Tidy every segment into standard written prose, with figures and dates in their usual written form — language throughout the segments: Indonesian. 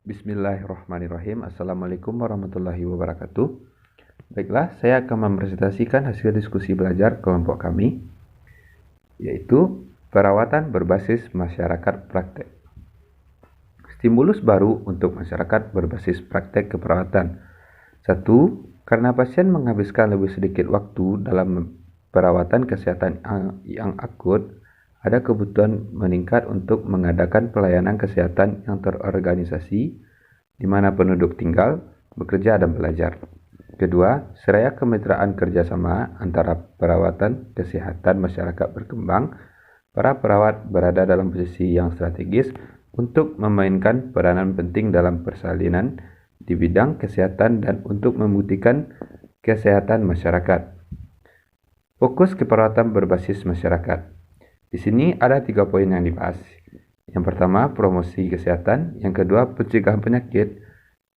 Bismillahirrahmanirrahim. Assalamualaikum warahmatullahi wabarakatuh. Baiklah, saya akan mempresentasikan hasil diskusi belajar kelompok kami, yaitu perawatan berbasis masyarakat praktek. Stimulus baru untuk masyarakat berbasis praktek keperawatan. 1. Karena pasien menghabiskan lebih sedikit waktu dalam perawatan kesehatan yang akut, ada kebutuhan meningkat untuk mengadakan pelayanan kesehatan yang terorganisasi di mana penduduk tinggal, bekerja, dan belajar. Kedua, seraya kemitraan kerjasama antara perawatan kesehatan masyarakat berkembang, para perawat berada dalam posisi yang strategis untuk memainkan peranan penting dalam persalinan di bidang kesehatan dan untuk membuktikan kesehatan masyarakat. Fokus keperawatan berbasis masyarakat. Di sini ada 3 poin yang dibahas. Yang pertama, promosi kesehatan. Yang kedua, pencegahan penyakit.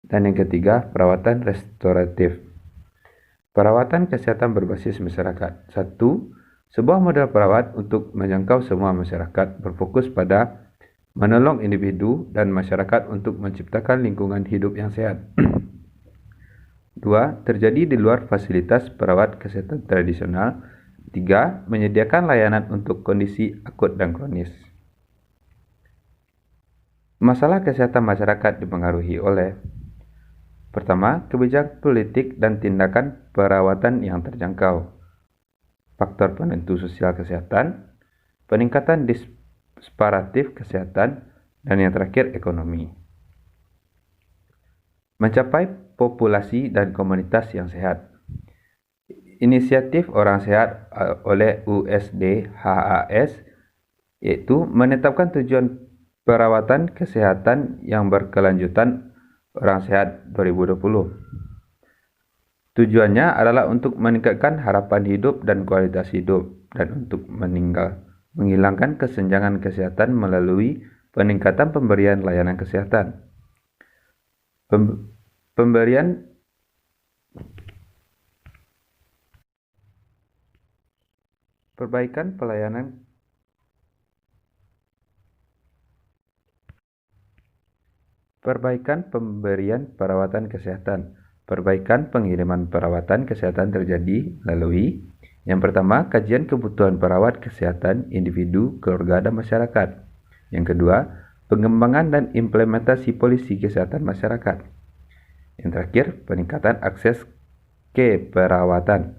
Dan yang ketiga, perawatan restoratif. Perawatan kesehatan berbasis masyarakat. 1. Sebuah model perawat untuk menjangkau semua masyarakat berfokus pada menolong individu dan masyarakat untuk menciptakan lingkungan hidup yang sehat. 2. Terjadi di luar fasilitas perawat kesehatan tradisional. 3. Menyediakan layanan untuk kondisi akut dan kronis. Masalah kesehatan masyarakat dipengaruhi oleh: pertama, kebijakan politik dan tindakan perawatan yang terjangkau, faktor penentu sosial kesehatan, peningkatan disparatif kesehatan, dan yang terakhir, ekonomi. Mencapai populasi dan komunitas yang sehat. Inisiatif Orang Sehat oleh USDHAS yaitu menetapkan tujuan perawatan kesehatan yang berkelanjutan Orang Sehat 2020. Tujuannya adalah untuk meningkatkan harapan hidup dan kualitas hidup dan untuk menghilangkan kesenjangan kesehatan melalui peningkatan pemberian layanan kesehatan. Perbaikan pemberian perawatan kesehatan. Perbaikan pengiriman perawatan kesehatan terjadi melalui: yang pertama, kajian kebutuhan perawat kesehatan individu, keluarga, dan masyarakat. Yang kedua, pengembangan dan implementasi polisi kesehatan masyarakat. Yang terakhir, peningkatan akses ke perawatan.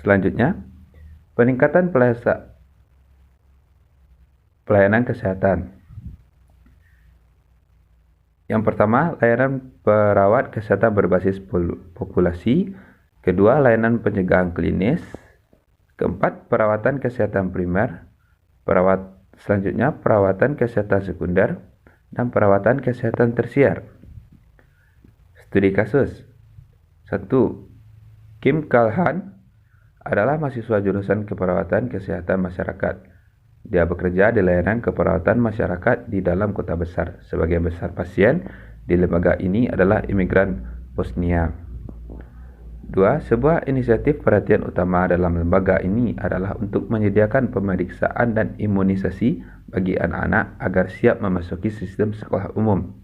Selanjutnya, peningkatan pelayanan kesehatan. Yang pertama, layanan perawat kesehatan berbasis populasi. Kedua, layanan pencegahan klinis. Keempat, perawatan kesehatan primer. Selanjutnya, perawatan kesehatan sekunder. Dan perawatan kesehatan tersier. Studi kasus. 1. Kim Kalhan adalah mahasiswa jurusan keperawatan kesehatan masyarakat. Dia bekerja di layanan keperawatan masyarakat di dalam kota besar. Sebagian besar pasien di lembaga ini adalah imigran Bosnia. 2. Sebuah inisiatif perhatian utama dalam lembaga ini adalah untuk menyediakan pemeriksaan dan imunisasi bagi anak-anak agar siap memasuki sistem sekolah umum.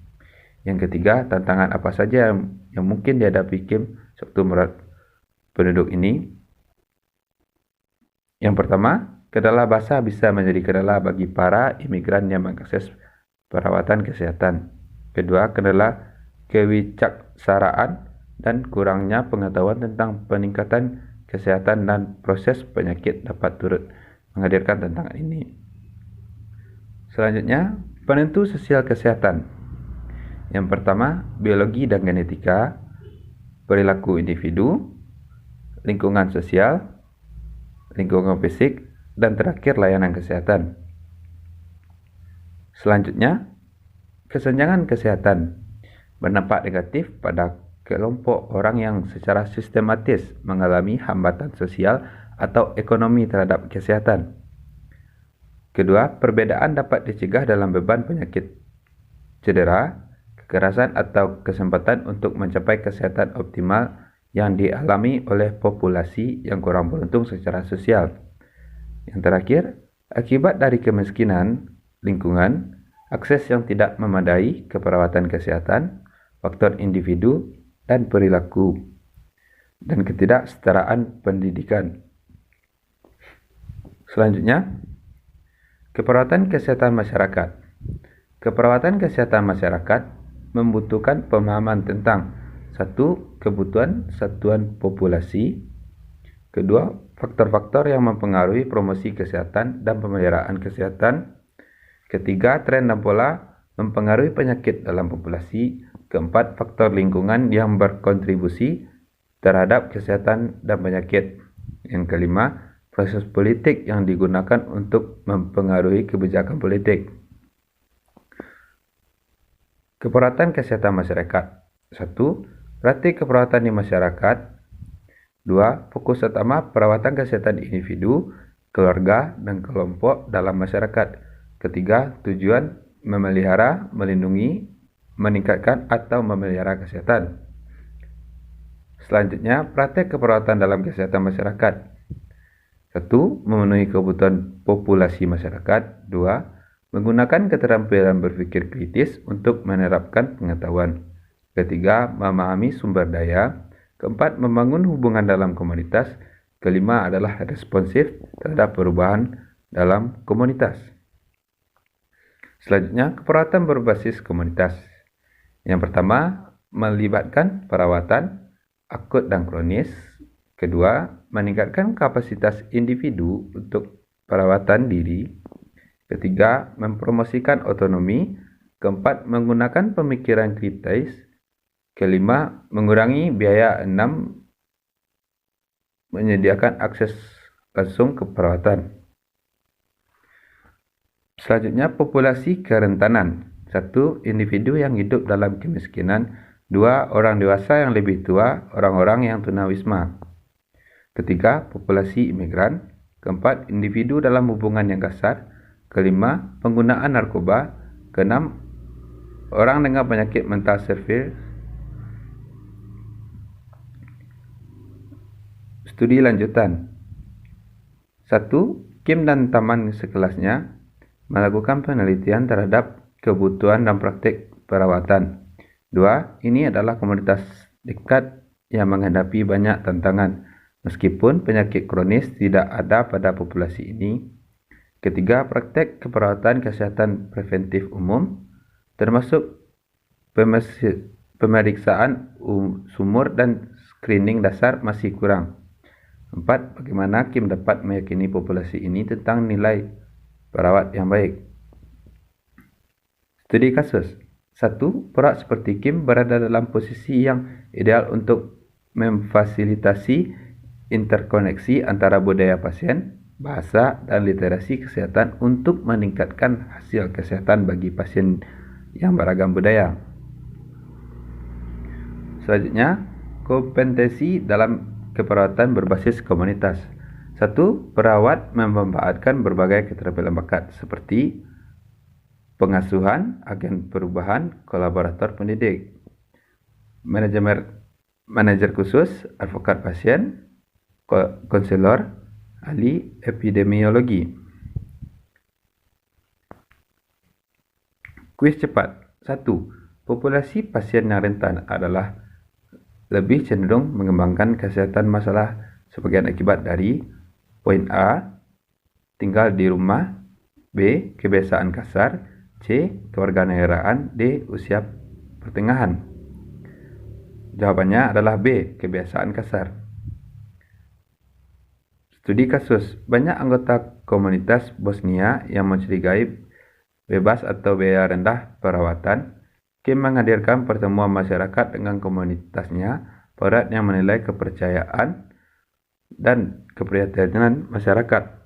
Yang ketiga, tantangan apa saja yang mungkin dihadapi Kim sewaktu merawat penduduk ini? Yang pertama, kendala bahasa bisa menjadi kendala bagi para imigran yang mengakses perawatan kesehatan. Kedua, kendala kewicaksaraan dan kurangnya pengetahuan tentang peningkatan kesehatan dan proses penyakit dapat turut menghadirkan tantangan ini. Selanjutnya, penentu sosial kesehatan. Yang pertama, biologi dan genetika, perilaku individu, lingkungan sosial, lingkungan fisik, dan terakhir layanan kesehatan. Selanjutnya, kesenjangan kesehatan berdampak negatif pada kelompok orang yang secara sistematis mengalami hambatan sosial atau ekonomi terhadap kesehatan. Kedua, perbedaan dapat dicegah dalam beban penyakit, cedera, kekerasan atau kesempatan untuk mencapai kesehatan optimal yang dialami oleh populasi yang kurang beruntung secara sosial. Yang terakhir, akibat dari kemiskinan, lingkungan, akses yang tidak memadai ke perawatan kesehatan, faktor individu dan perilaku, dan ketidaksetaraan pendidikan. Selanjutnya, keperawatan kesehatan masyarakat. Keperawatan kesehatan masyarakat membutuhkan pemahaman tentang 1. Kebutuhan satuan populasi. 2. Faktor-faktor yang mempengaruhi promosi kesehatan dan pemeliharaan kesehatan. 3. Tren dan pola mempengaruhi penyakit dalam populasi. 4. Faktor lingkungan yang berkontribusi terhadap kesehatan dan penyakit. Yang kelima, proses politik yang digunakan untuk mempengaruhi kebijakan politik. Keperawatan kesehatan masyarakat. 1. Praktik keperawatan di masyarakat. 2. Fokus utama perawatan kesehatan individu, keluarga, dan kelompok dalam masyarakat. 3. Tujuan memelihara, melindungi, meningkatkan atau memelihara kesehatan. Selanjutnya, praktek keperawatan dalam kesehatan masyarakat. 1. Memenuhi kebutuhan populasi masyarakat. 2. Menggunakan keterampilan berpikir kritis untuk menerapkan pengetahuan. 3. Memahami sumber daya. 4. Membangun hubungan dalam komunitas. 5. Adalah responsif terhadap perubahan dalam komunitas. Selanjutnya, keperawatan berbasis komunitas. Yang pertama, melibatkan perawatan akut dan kronis. Kedua, meningkatkan kapasitas individu untuk perawatan diri. Ketiga, mempromosikan otonomi. Keempat, menggunakan pemikiran kritis. Kelima, mengurangi biaya. 6. Menyediakan akses langsung ke perawatan. Selanjutnya, populasi kerentanan. 1. Individu yang hidup dalam kemiskinan. 2. Orang dewasa yang lebih tua, orang-orang yang tunawisma. Ketiga, populasi imigran. Keempat, individu dalam hubungan yang kasar. Kelima, penggunaan narkoba. Keenam, orang dengan penyakit mental severe. Studi lanjutan. 1. Kim dan taman sekelasnya melakukan penelitian terhadap kebutuhan dan praktik perawatan. 2. Ini adalah komunitas dekat yang menghadapi banyak tantangan, meskipun penyakit kronis tidak ada pada populasi ini. Ketiga, praktek keperawatan kesehatan preventif umum, termasuk pemeriksaan sumur dan screening dasar masih kurang. 4. Bagaimana Kim dapat meyakini populasi ini tentang nilai perawat yang baik. Studi kasus. 1. Perawat seperti Kim berada dalam posisi yang ideal untuk memfasilitasi interkoneksi antara budaya pasien, bahasa, dan literasi kesehatan untuk meningkatkan hasil kesehatan bagi pasien yang beragam budaya. Selanjutnya, kompetensi dalam keperawatan berbasis komunitas. 1. Perawat memanfaatkan berbagai keterampilan bakat seperti pengasuhan, agen perubahan, kolaborator pendidik, manajer khusus, advokat pasien, konselor, ahli epidemiologi. Kuis cepat. 1. Populasi pasien yang rentan adalah lebih cenderung mengembangkan kesehatan masalah sebagian akibat dari poin A. Tinggal di rumah. B. Kebiasaan kasar. C. Kewarganegaraan. D. Usia pertengahan. Jawabannya adalah B. Kebiasaan kasar. Studi kasus. Banyak anggota komunitas Bosnia yang mencurigai bebas atau biaya rendah perawatan. Kim menghadirkan pertemuan masyarakat dengan komunitasnya, perawat yang menilai kepercayaan dan keprihatinan masyarakat.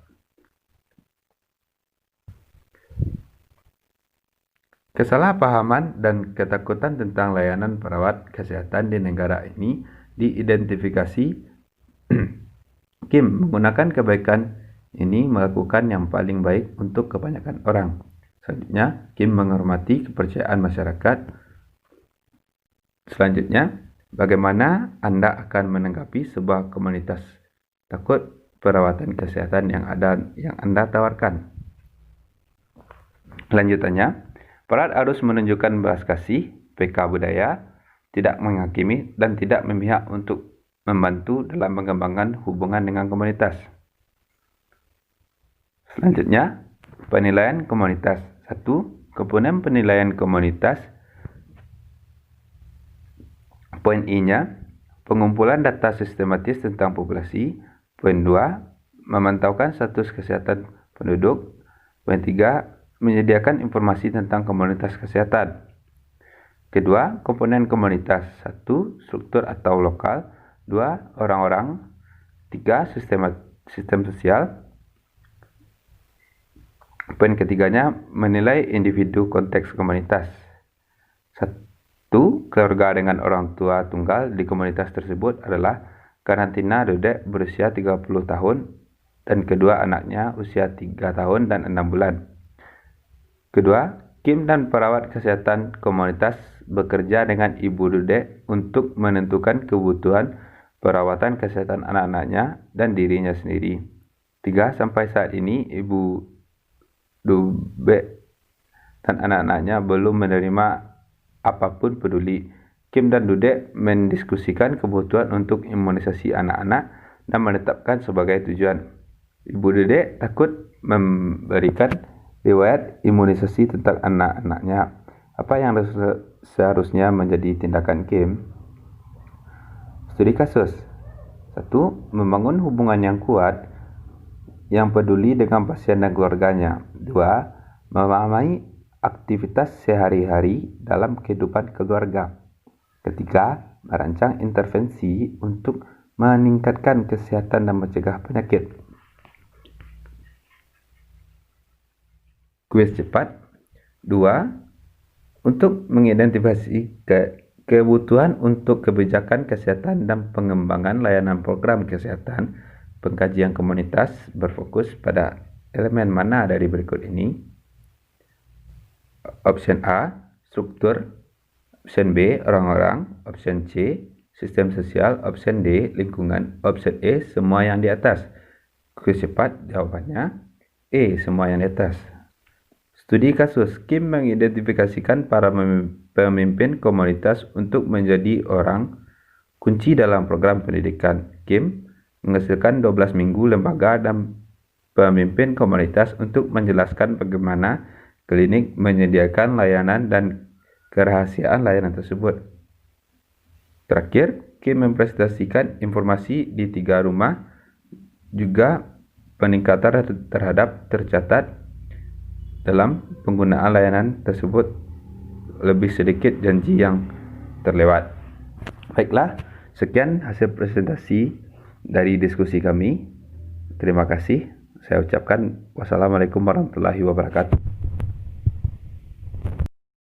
Kesalahpahaman dan ketakutan tentang layanan perawat kesehatan di negara ini diidentifikasi. Kim menggunakan kebaikan ini melakukan yang paling baik untuk kebanyakan orang. Selanjutnya, Kim menghormati kepercayaan masyarakat. Selanjutnya, bagaimana Anda akan menanggapi sebuah komunitas takut perawatan kesehatan yang Anda tawarkan? Lanjutannya, Aparat harus menunjukkan belas kasih, PK budaya, tidak menghakimi, dan tidak memihak untuk membantu dalam mengembangkan hubungan dengan komunitas. Selanjutnya, penilaian komunitas. 1. Komponen penilaian komunitas. Poin I-nya, pengumpulan data sistematis tentang populasi. Poin 2, memantaukan status kesehatan penduduk. Poin 3, menyediakan informasi tentang komunitas kesehatan. Kedua, komponen komunitas. 1. Struktur atau lokal. 2. Orang-orang. 3. Sistem sosial. Poin ketiganya, menilai individu konteks komunitas. 1. Keluarga dengan orang tua tunggal di komunitas tersebut adalah karantina Dudek berusia 30 tahun dan kedua anaknya usia 3 tahun dan 6 bulan. Kedua, Kim dan perawat kesehatan komunitas bekerja dengan ibu Dudek untuk menentukan kebutuhan perawatan kesehatan anak-anaknya dan dirinya sendiri. 3. Sampai saat ini, ibu Dudek dan anak-anaknya belum menerima apapun peduli. Kim dan Dudek mendiskusikan kebutuhan untuk imunisasi anak-anak dan menetapkan sebagai tujuan. Ibu Dudek takut memberikan riwayat imunisasi tentang anak-anaknya. Apa yang seharusnya menjadi tindakan Kim? Studi kasus. 1. Membangun hubungan yang kuat yang peduli dengan pasien dan keluarganya. 2. Memahami aktivitas sehari-hari dalam kehidupan keluarga. Ketiga, merancang intervensi untuk meningkatkan kesehatan dan mencegah penyakit. Kuis cepat. 2. Untuk mengidentifikasi kebutuhan untuk kebijakan kesehatan dan pengembangan layanan program kesehatan, pengkajian komunitas berfokus pada elemen mana dari berikut ini? Option A, struktur. Option B, orang-orang. Option C, sistem sosial. Option D, lingkungan. Option E, semua yang di atas. Kuis cepat, jawabannya E, semua yang di atas. Studi kasus. Kim mengidentifikasikan para pemimpin komunitas untuk menjadi orang kunci dalam program pendidikan. Kim menghasilkan 12 minggu lembaga dan pemimpin komunitas untuk menjelaskan bagaimana klinik menyediakan layanan dan kerahasiaan layanan tersebut. Terakhir, Kim mempresentasikan informasi di 3 rumah, juga peningkatan terhadap tercatat dalam penggunaan layanan tersebut, lebih sedikit janji yang terlewat. Baiklah, sekian hasil presentasi dari diskusi kami. Terima kasih. Saya ucapkan wassalamualaikum warahmatullahi wabarakatuh.